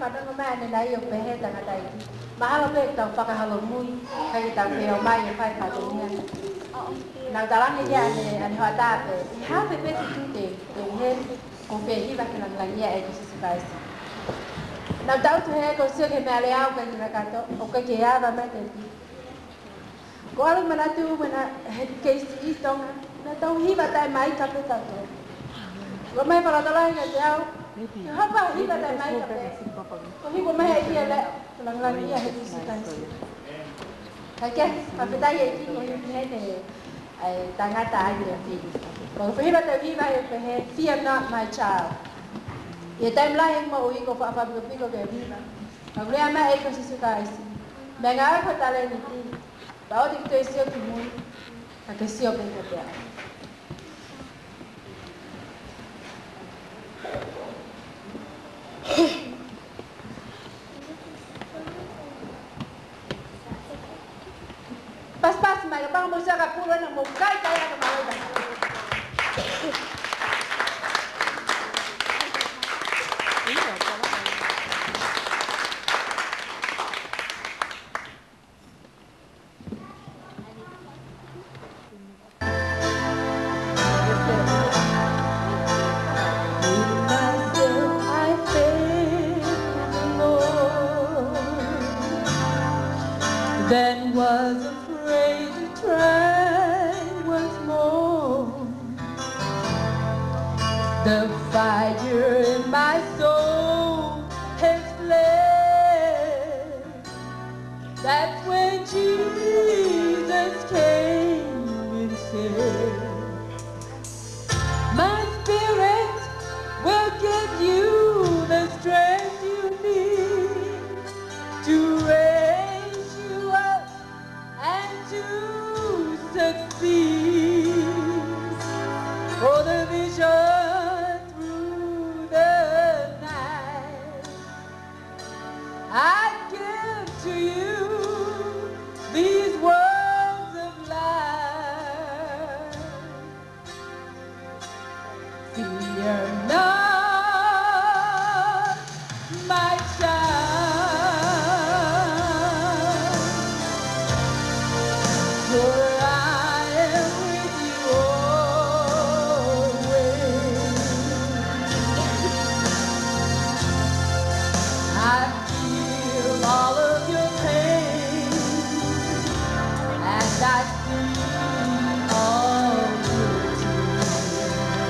kada ngomane na iyo peheta ngatai. Mahalo pe Taufa'ahau mui kai ta peo mai fai ka dunia. Na dalam ni dia ane hada pe. Ha pe pe tu te he ko pe hi ba kana ngania e Jesus Christ. Na dau tu he ko sio ke Maile au ka ni ka to o ka ke ya ba me te. Ko alu mana tu mana ke si Tongan. Na tau hi ba tai mai ka pe ta to. Ko mai para dalam ni dia Hapa hiba na mai ka pe. Ko hiba mai ia le lang ia he sitan. Kake apeta ye ki ko he ne ai tangata ai fi. Ko hiba ta hiba he pe he fear not my child. Ye time la heng mo ui ko fa fa pi ko ke hiba. Ko le ama e ko sisuka isi. Menga ko tale ni ti. Ba o dik to isio ki mu. Ka ke sio pe ko pe. Pas mai bang mo sa ka pula na mo kai kaya ka malo da. Then was afraid to try once more. The fire in my soul has fled. That's when Jesus came and said, my spirit will give you the strength you need to raise you up and to succeed. For the vision through the night, I give to you these words of life. Fear not, my child, for I am with you always. I feel all of your pain, and I see all your tears.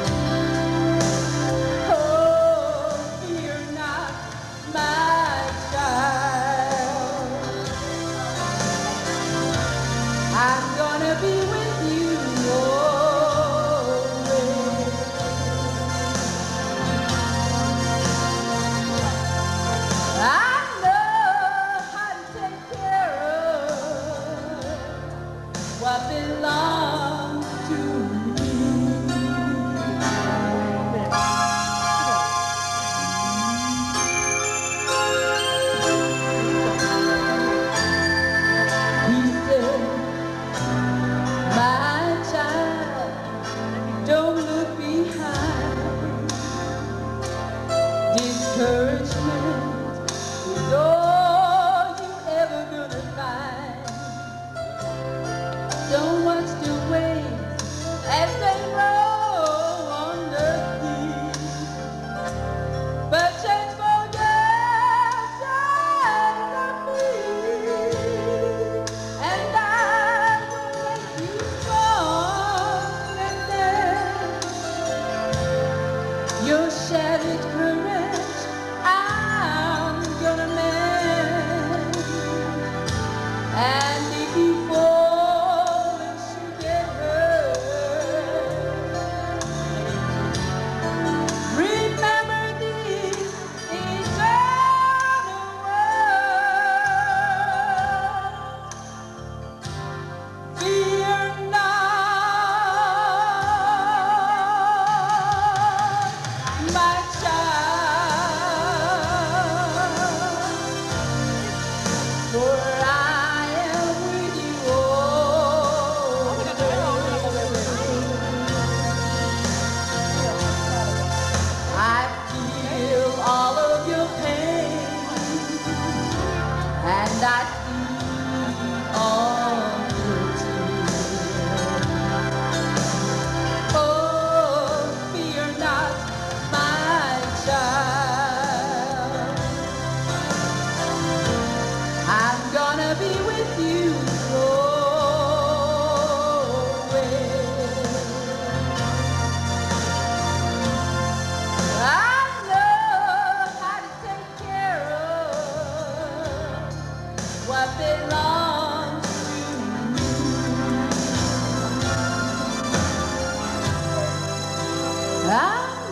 I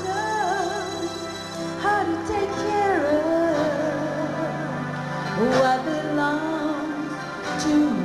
know how to take care of what belongs to me.